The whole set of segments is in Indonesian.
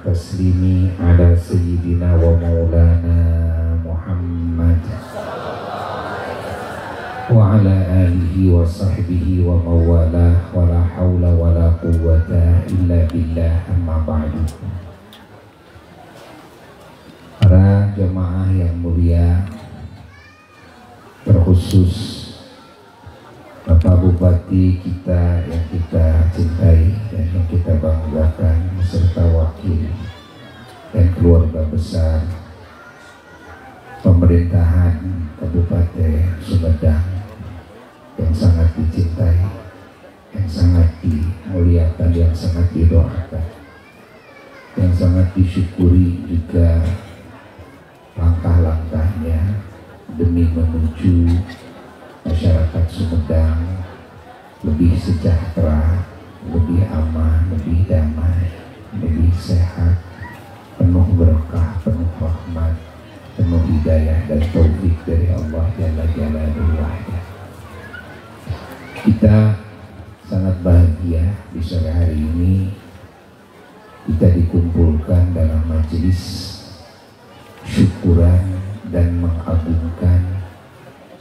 taslimi ala sayyidina wa maulana Muhammad wa ala alihi wa sahbihi wa mawalah wa la hawla wa la quwwata illa billah, amma ba'du. Para jemaah yang mulia, terkhusus Bapak Bupati kita yang kita cintai dan yang kita banggakan, beserta wakil dan keluarga besar pemerintahan Kabupaten Sumedang yang sangat dicintai, yang sangat dimuliakan, yang sangat didoakan, yang sangat disyukuri juga langkah-langkahnya demi menuju masyarakat Sumedang lebih sejahtera, lebih aman, lebih damai, lebih sehat, penuh berkah, penuh rahmat, penuh hidayah dan taufik dari Allah Jalla Jalaluhu. Kita sangat bahagia di sore hari ini kita dikumpulkan dalam majelis syukuran dan mengagungkan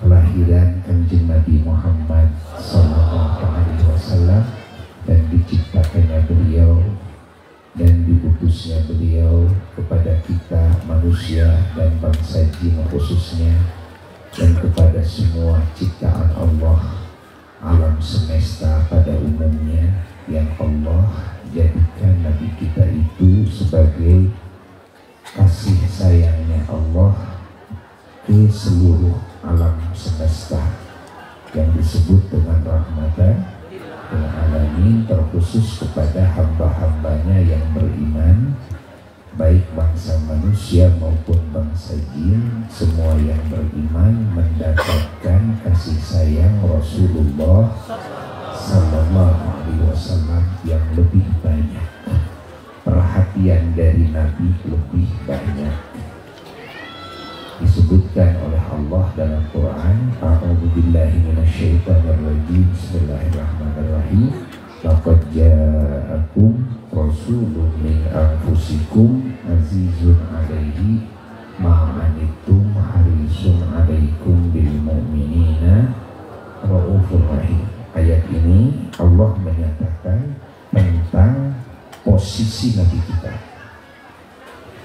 kelahiran Kanjeng Nabi Muhammad SAW dan diciptakannya beliau dan diutusnya beliau kepada kita manusia dan bangsa jin khususnya, dan kepada semua ciptaan Allah alam semesta pada umumnya, yang Allah jadikan Nabi kita itu sebagai kasih sayangnya Allah ke seluruh alam semesta yang disebut dengan rahmatan lil alamin, terkhusus kepada hamba-hambanya yang beriman, baik bangsa manusia maupun bangsa jin. Semua yang beriman mendapatkan kasih sayang Rasulullah Sallallahu Alaihi Wasallam yang lebih banyak, perhatian dari Nabi lebih banyak. Disebutkan oleh Allah dalam Quran, a'udzubillahi minasyaitonirrajim, bismillahirrahmanirrahim, laqad ja'akum rasulun min anfusikum azizun 'alaihi ma 'anittum harisun 'alaikum bil mu'minina raufur rahim. Ayat ini Allah menyatakan tentang posisi Nabi kita,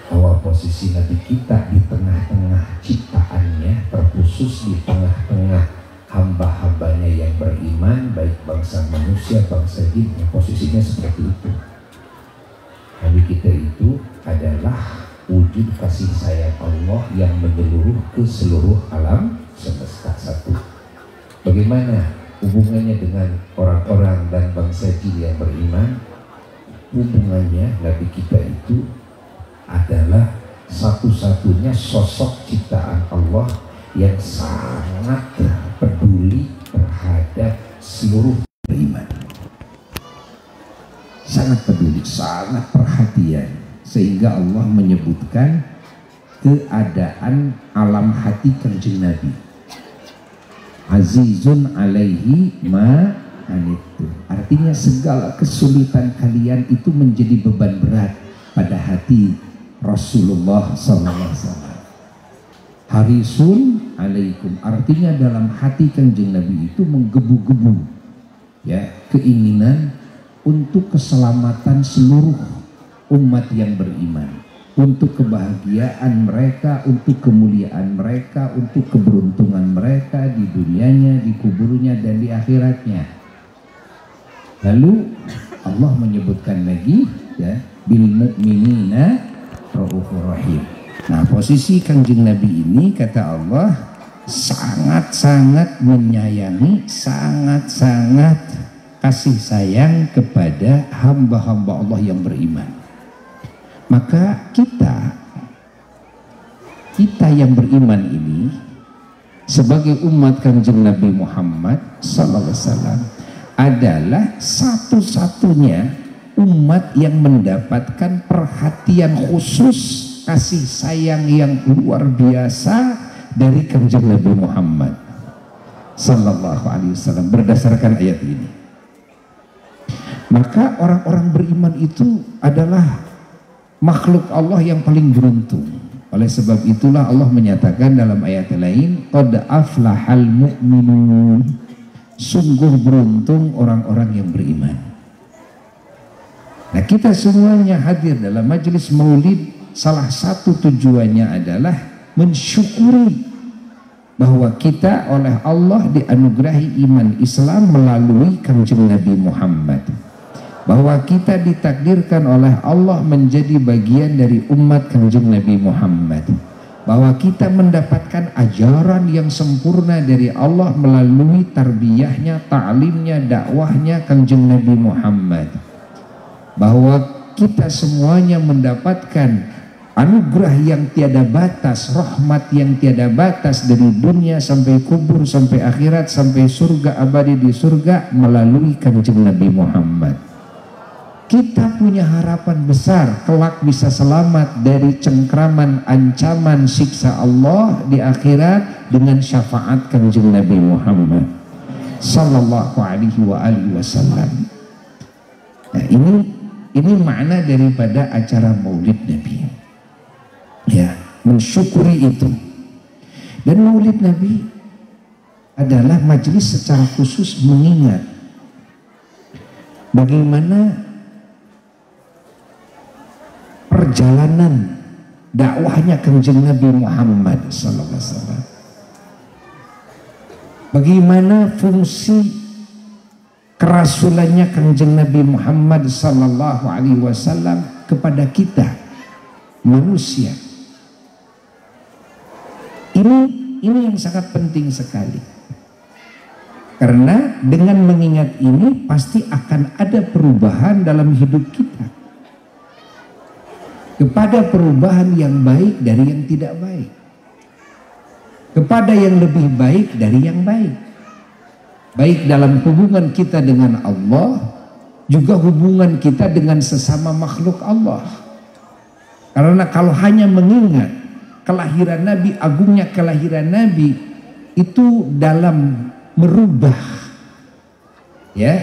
bahwa posisi Nabi kita di tengah-tengah ciptaannya, terkhusus di tengah-tengah hamba-hambanya yang beriman, baik bangsa manusia, bangsa jin, posisinya seperti itu. Nabi kita itu adalah wujud kasih sayang Allah yang menyeluruh ke seluruh alam semesta. Satu, bagaimana hubungannya dengan orang-orang dan bangsa jin yang beriman? Hubungannya, Nabi kita itu adalah satu-satunya sosok ciptaan Allah yang sangat peduli terhadap seluruh beriman. Sangat peduli, sangat perhatian, sehingga Allah menyebutkan keadaan alam hati Kanjeng Nabi, azizun alaihi ma anittum. Artinya segala kesulitan kalian itu menjadi beban berat pada hati Rasulullah SAW. Harisun alaikum, artinya dalam hati Kanjeng Nabi itu menggebu-gebu, ya, keinginan untuk keselamatan seluruh umat yang beriman, untuk kebahagiaan mereka, untuk kemuliaan mereka, untuk keberuntungan mereka di dunianya, di kuburnya, dan di akhiratnya. Lalu Allah menyebutkan lagi, ya, bil mu'minina raufur rahim. Nah, posisi Kanjeng Nabi ini, kata Allah, sangat-sangat menyayangi, sangat-sangat kasih sayang kepada hamba-hamba Allah yang beriman. Maka kita yang beriman ini sebagai umat Kanjeng Nabi Muhammad SAW adalah satu-satunya umat yang mendapatkan perhatian khusus, kasih sayang yang luar biasa dari Kanjeng Nabi Muhammad sallallahu alaihi wasallam berdasarkan ayat ini. Maka orang-orang beriman itu adalah makhluk Allah yang paling beruntung. Oleh sebab itulah Allah menyatakan dalam ayat lain, qad aflahal mu'minun, sungguh beruntung orang-orang yang beriman. Nah, kita semuanya hadir dalam majelis maulid, salah satu tujuannya adalah mensyukuri bahwa kita oleh Allah dianugerahi iman Islam melalui kanjeng Nabi Muhammad, bahwa kita ditakdirkan oleh Allah menjadi bagian dari umat kanjeng Nabi Muhammad, bahwa kita mendapatkan ajaran yang sempurna dari Allah melalui tarbiyahnya, ta'limnya, dakwahnya kanjeng Nabi Muhammad, bahwa kita semuanya mendapatkan anugerah yang tiada batas, rahmat yang tiada batas dari dunia sampai kubur, sampai akhirat, sampai surga abadi di surga melalui kanjeng Nabi Muhammad. Kita punya harapan besar kelak bisa selamat dari cengkraman ancaman siksa Allah di akhirat dengan syafaat kanjeng Nabi Muhammad sallallahu alaihi wasallam. Nah, ini makna daripada acara Maulid Nabi. Ya, mensyukuri itu. Dan Maulid Nabi adalah majelis secara khusus mengingat bagaimana perjalanan dakwahnya kanjeng Nabi Muhammad sallallahu alaihi wasallam. Bagaimana fungsi kerasulannya kanjeng Nabi Muhammad sallallahu alaihi wasallam kepada kita manusia. Ini yang sangat penting sekali. Karena dengan mengingat ini pasti akan ada perubahan dalam hidup kita, kepada perubahan yang baik dari yang tidak baik, kepada yang lebih baik dari yang baik, baik dalam hubungan kita dengan Allah, juga hubungan kita dengan sesama makhluk Allah. Karena kalau hanya mengingat kelahiran Nabi, agungnya kelahiran Nabi, itu dalam merubah ya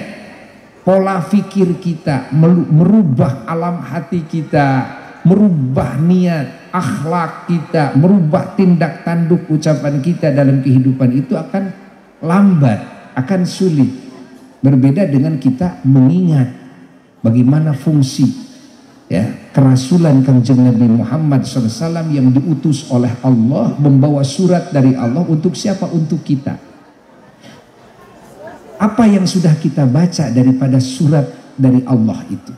pola pikir kita, merubah alam hati kita, merubah niat, akhlak kita, merubah tindak tanduk ucapan kita dalam kehidupan itu akan lambat, akan sulit. Berbeda dengan kita mengingat bagaimana fungsi ya kerasulan kanjeng Nabi Muhammad SAW yang diutus oleh Allah, membawa surat dari Allah untuk siapa? Untuk kita. Apa yang sudah kita baca daripada surat dari Allah itu?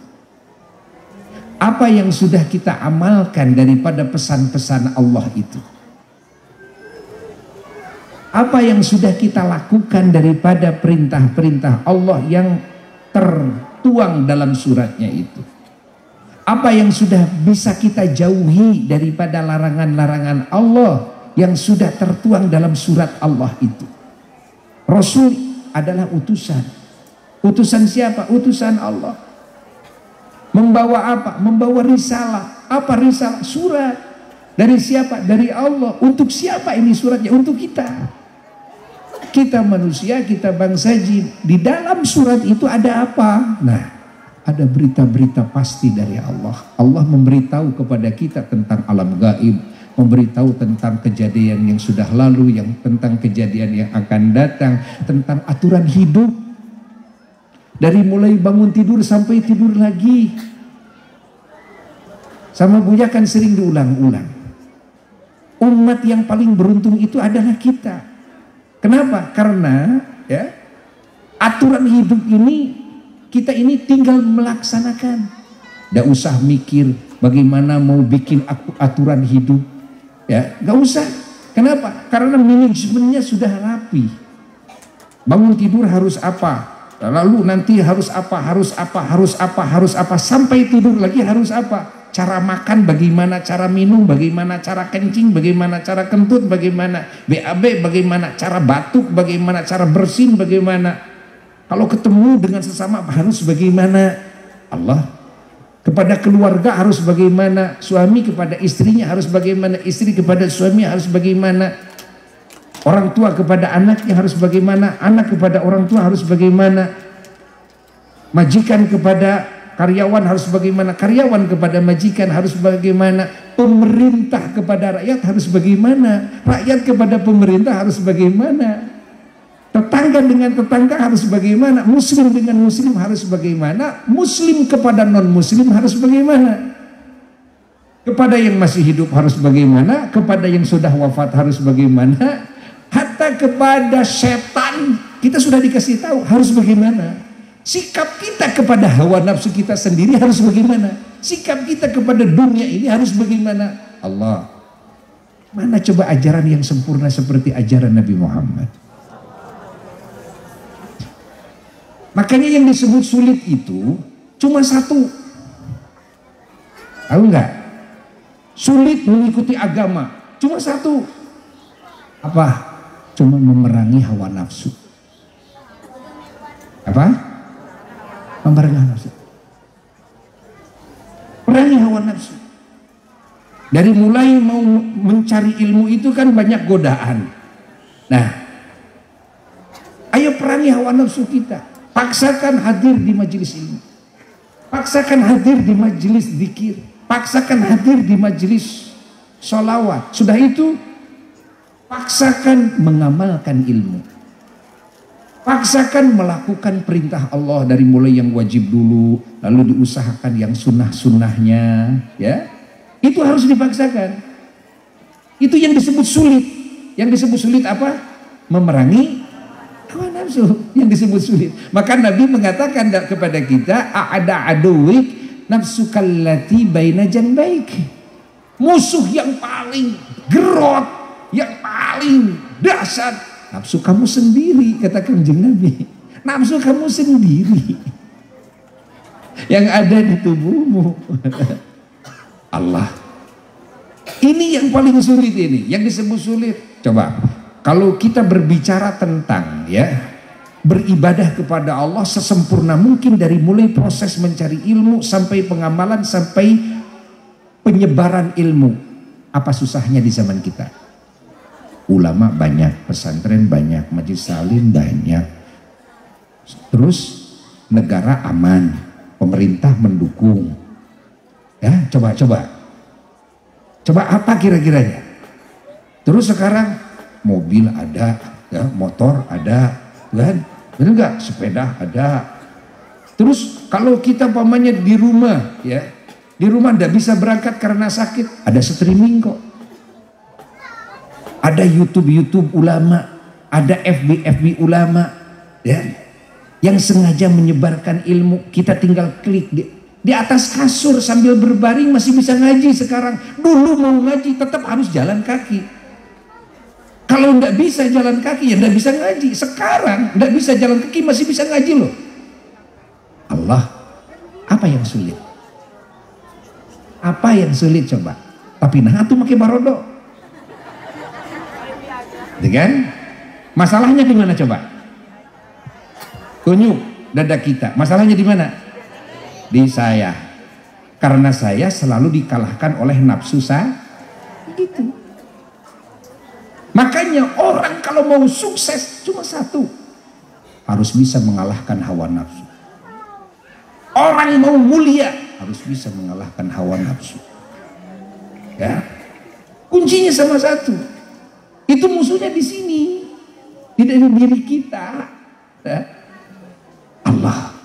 Apa yang sudah kita amalkan daripada pesan-pesan Allah itu? Apa yang sudah kita lakukan daripada perintah-perintah Allah yang tertuang dalam suratnya itu? Apa yang sudah bisa kita jauhi daripada larangan-larangan Allah yang sudah tertuang dalam surat Allah itu? Rasul adalah utusan. Utusan siapa? Utusan Allah. Membawa apa? Membawa risalah. Apa risalah? Surat. Dari siapa? Dari Allah. Untuk siapa ini suratnya? Untuk kita. Kita manusia, kita bangsa jin. Di dalam surat itu ada apa? Nah, ada berita-berita pasti dari Allah. Allah memberitahu kepada kita tentang alam gaib, memberitahu tentang kejadian yang sudah lalu, yang tentang kejadian yang akan datang, tentang aturan hidup. Dari mulai bangun tidur sampai tidur lagi. Sama Buya kan sering diulang-ulang. Umat yang paling beruntung itu adalah kita. Kenapa? Karena ya, aturan hidup ini kita ini tinggal melaksanakan. Tidak usah mikir bagaimana mau bikin aturan hidup. Ya, nggak usah. Kenapa? Karena manajemennya sudah rapi. Bangun tidur harus apa? Lalu nanti harus apa? Harus apa? Harus apa? Harus apa? Sampai tidur lagi harus apa? Cara makan bagaimana? Cara minum bagaimana? Cara kencing bagaimana? Cara kentut bagaimana? BAB bagaimana? Cara batuk bagaimana? Cara bersin bagaimana? Kalau ketemu dengan sesama harus bagaimana? Allah. Kepada keluarga harus bagaimana? Suami kepada istrinya harus bagaimana? Istri kepada suami harus bagaimana? Orang tua kepada anaknya harus bagaimana? Anak kepada orang tua harus bagaimana? Majikan kepada karyawan harus bagaimana, karyawan kepada majikan harus bagaimana, pemerintah kepada rakyat harus bagaimana, rakyat kepada pemerintah harus bagaimana, tetangga dengan tetangga harus bagaimana, muslim dengan muslim harus bagaimana, muslim kepada non muslim harus bagaimana, kepada yang masih hidup harus bagaimana, kepada yang sudah wafat harus bagaimana, hatta kepada setan kita sudah dikasih tahu harus bagaimana. Sikap kita kepada hawa nafsu kita sendiri harus bagaimana, sikap kita kepada dunia ini harus bagaimana. Allah, mana coba ajaran yang sempurna seperti ajaran Nabi Muhammad. Makanya yang disebut sulit itu cuma satu, tahu nggak? Sulit mengikuti agama cuma satu, apa? Cuma memerangi hawa nafsu. Apa? Memerangi hawa nafsu. Perangi hawa nafsu. Dari mulai mau mencari ilmu itu kan banyak godaan. Nah, ayo perangi hawa nafsu kita. Paksakan hadir di majelis ilmu. Paksakan hadir di majelis zikir. Paksakan hadir di majelis sholawat. Sudah itu, paksakan mengamalkan ilmu. Paksakan melakukan perintah Allah dari mulai yang wajib dulu, lalu diusahakan yang sunnah-sunnahnya, ya. Itu harus dipaksakan. Itu yang disebut sulit. Yang disebut sulit apa? Memerangi hawa nafsu. Yang disebut sulit. Maka Nabi mengatakan kepada kita, "A'ada aduwik nafsukallati baina janbaik." Musuh yang paling gerot, yang paling dahsyat, nafsu kamu sendiri, kata Kanjeng Nabi. Nafsu kamu sendiri yang ada di tubuhmu. Allah, ini yang paling sulit, ini yang disebut sulit. Coba kalau kita berbicara tentang beribadah kepada Allah sesempurna mungkin dari mulai proses mencari ilmu sampai pengamalan sampai penyebaran ilmu, apa susahnya di zaman kita? Ulama banyak, pesantren banyak, majelis salim banyak, terus negara aman, pemerintah mendukung. Ya, coba apa kira-kiranya? Terus sekarang mobil ada, ya, motor ada, kan? Benar nggak? Sepeda ada. Terus kalau kita pamannya di rumah, ya, di rumah nggak bisa berangkat karena sakit, ada streaming kok. Ada YouTube ulama, ada FB ulama, ya, yang sengaja menyebarkan ilmu. Kita tinggal klik di atas kasur sambil berbaring masih bisa ngaji sekarang. Dulu mau ngaji tetap harus jalan kaki. Kalau nggak bisa jalan kaki ya nggak bisa ngaji. Sekarang nggak bisa jalan kaki masih bisa ngaji loh. Allah, apa yang sulit? Apa yang sulit coba? Tapi nah tuh pakai barodo. Kan? Masalahnya di mana coba? Kunyuk dada kita. Masalahnya di mana? Di saya. Karena saya selalu dikalahkan oleh nafsu saya. Gitu. Makanya orang kalau mau sukses cuma satu, harus bisa mengalahkan hawa nafsu. Orang mau mulia harus bisa mengalahkan hawa nafsu. Ya. Kuncinya sama satu. Itu musuhnya di sini, tidak di diri kita. Ya. Allah.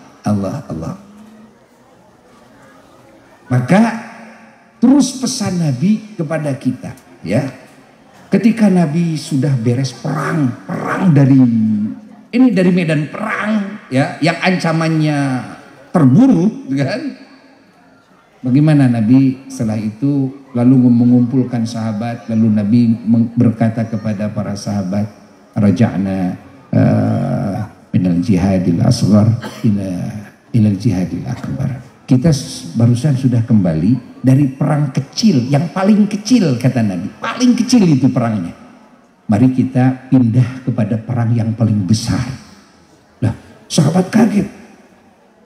Maka terus pesan Nabi kepada kita, ya. Ketika Nabi sudah beres perang dari medan perang, ya, yang ancamannya terbunuh, kan? Bagaimana Nabi setelah itu lalu mengumpulkan sahabat, lalu Nabi berkata kepada para sahabat, raja'na minal jihadil asghar ilal jihadil akbar. Kita barusan sudah kembali dari perang kecil, yang paling kecil kata Nabi, paling kecil itu perangnya. Mari kita pindah kepada perang yang paling besar. Lah, sahabat kaget.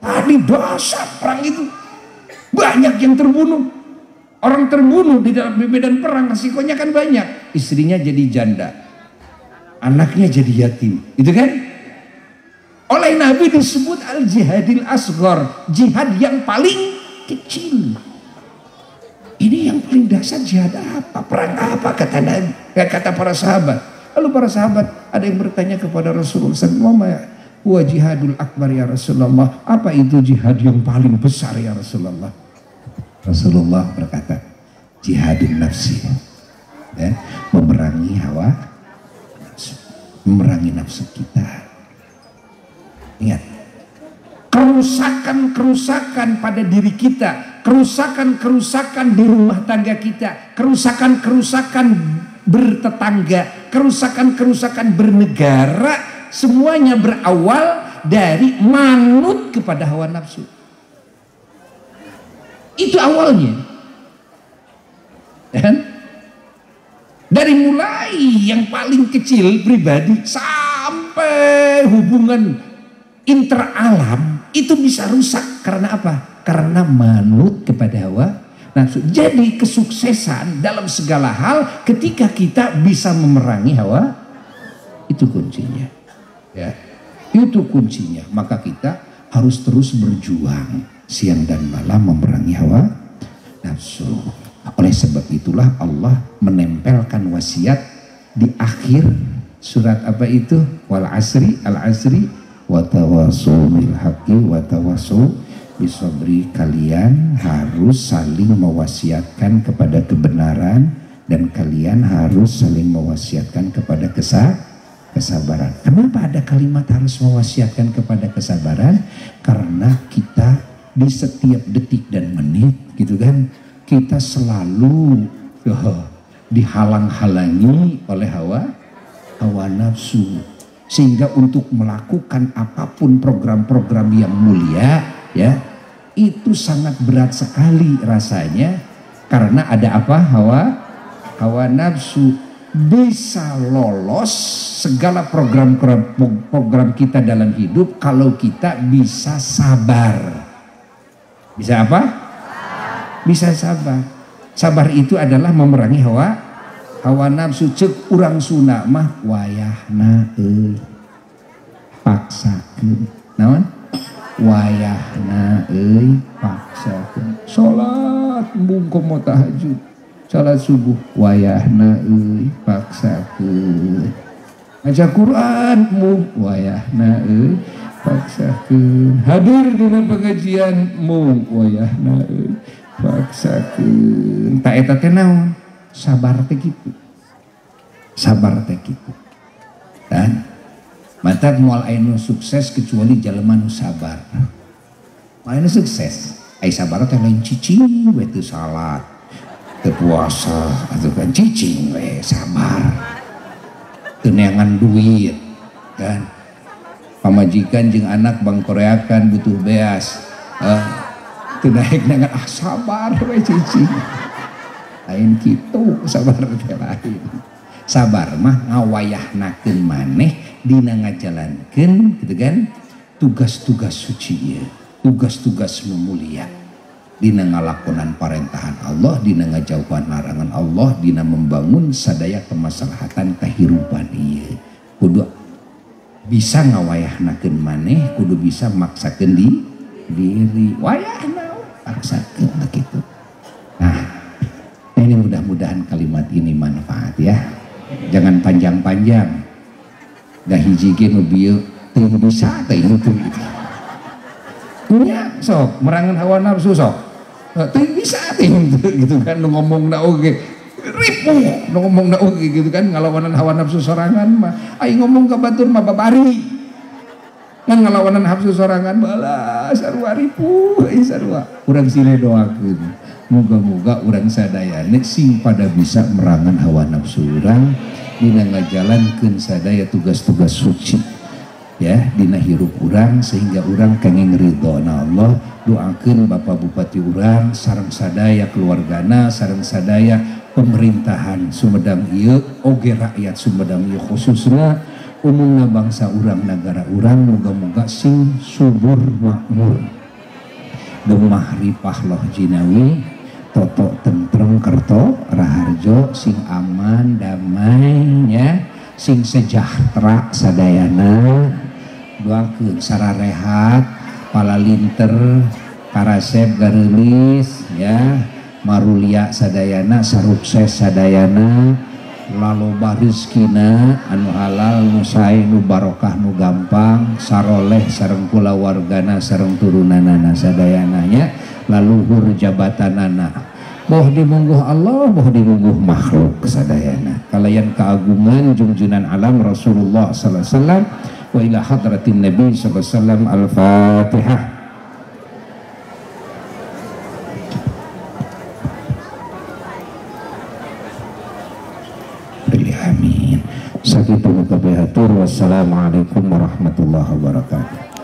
Tadi dahsyat perang itu. Banyak yang terbunuh. Orang terbunuh di dalam medan perang, resikonya kan banyak. Istrinya jadi janda, anaknya jadi yatim, itu kan? Oleh Nabi disebut al-jihadil asghar, jihad yang paling kecil. Ini yang paling dasar jihad apa? Perang apa kata Nabi? Kata para sahabat. Lalu para sahabat ada yang bertanya kepada Rasulullah SAW, wa jihadul akbar ya Rasulullah. Apa itu jihad yang paling besar ya Rasulullah? Rasulullah berkata, jihadun nafsi, ya, memerangi hawa nafsu, memerangi nafsu kita. Ingat, kerusakan-kerusakan pada diri kita, kerusakan-kerusakan di rumah tangga kita, kerusakan-kerusakan bertetangga, kerusakan-kerusakan bernegara, semuanya berawal dari manut kepada hawa nafsu. Itu awalnya. Dan dari mulai yang paling kecil pribadi sampai hubungan interalam itu bisa rusak karena apa? Karena manut kepada hawa nafsu. Jadi kesuksesan dalam segala hal ketika kita bisa memerangi hawa, itu kuncinya. Ya, itu kuncinya. Maka kita harus terus berjuang siang dan malam memerangi hawa nafsu. Oleh sebab itulah Allah menempelkan wasiat di akhir surat apa itu? Wal asri, al asri, wa tawassaw bil haqqi wa tawassaw bis sabri. Kalian harus saling mewasiatkan kepada kebenaran dan kalian harus saling mewasiatkan kepada kesabaran. Kenapa ada kalimat harus mewasiatkan kepada kesabaran? Karena kita di setiap detik dan menit gitu kan, kita selalu dihalang-halangi oleh hawa nafsu, sehingga untuk melakukan apapun program-program yang mulia ya itu sangat berat sekali rasanya, karena ada apa? Hawa nafsu. Bisa lolos segala program kita dalam hidup kalau kita bisa sabar. Bisa apa? Bisa sabar. Sabar itu adalah memerangi hawa nafsu. Cek urang Sunda mah wayahna paksakeun. Naon? Wayahna paksakeun. Salat mungkum tahajud, salat subuh wayahna paksakeun. Maca Quran wayahna paksakeun. Hadir dina pengajian mung wayahna paksakeun. Ta eta teh naon? Sabar teh kitu. Sabar teh kitu. Dan mata moal aya sukses kecuali jelema nu sabar. Aya sukses, ai sabar teh lain cicing we teu salat, teu puasa, atuh kan cicing we sabar. Teu neangan duit kan. Pamajikan jeung anak bangkoreakan butuh beas, teu daek nangan sabar we cicing. Lain kitu sabar teh lain. Sabar mah ngawayahnakeun maneh dina ngajalankeun gitu kan tugas-tugas suci ya, tugas-tugas mulia, dina ngalakonan parentahan Allah, dina ngajauhan larangan Allah, dina membangun sadaya kemaslahatan kehidupan ieu. Kudu bisa ngawayahnakeun maneh, kudu bisa maksakeun diri. Wayahna paksakeun kitu. Nah, ini mudah-mudahan kalimat ini manfaat ya. Jangan panjang-panjang. Dah hiji ge nu bieu teu bisa teh itu. Nya sok merangan hawa nafsu sok. Teu bisa teh gitu kan nu ngomongna oge ripuh, nu ngomongna oge gitu kan ngalawanan hawa nafsu sorangan mah. Ai ngomong ka batur mah babari. Ngan ngalawanan nafsu sorangan balas sarua ripuh, sarua. Urang sile doakeun. Moga-moga urang sadayana sing pada bisa merangan hawa nafsu urang dina ngajalankeun sadaya tugas-tugas suci ya dina hirup urang sehingga urang kenging ridhona Allah. Doakeun Bapak Bupati urang sareng sadaya keluargana, sareng sadaya pemerintahan Sumedang ieu oge rakyat Sumedang ieu khususna umumna bangsa urang negara urang moga-moga sing subur makmur. Gemah ripah loh jinawi toto tentrem kerto raharjo sing aman damai ya sing sejahtera sadayana doakeun sararehat pala linter karasep garelis ya marulia sadayana sarukses sadayana laloba rezekina anu halal nu sae nu barokah nu gampang saroleh sareng kulawargana sareng turunanana sadayana nya laluhur jabatanana boh dimungguh Allah boh dimungguh makhluk sadayana kalayan keagungan junjunan alam Rasulullah sallallahu alaihi wasallam wa ila hadratin nabi sallallahu alaihi wasallam al-Fatihah. Amin. Sakitu kabeh hatur wassalamualaikum warahmatullahi wabarakatuh.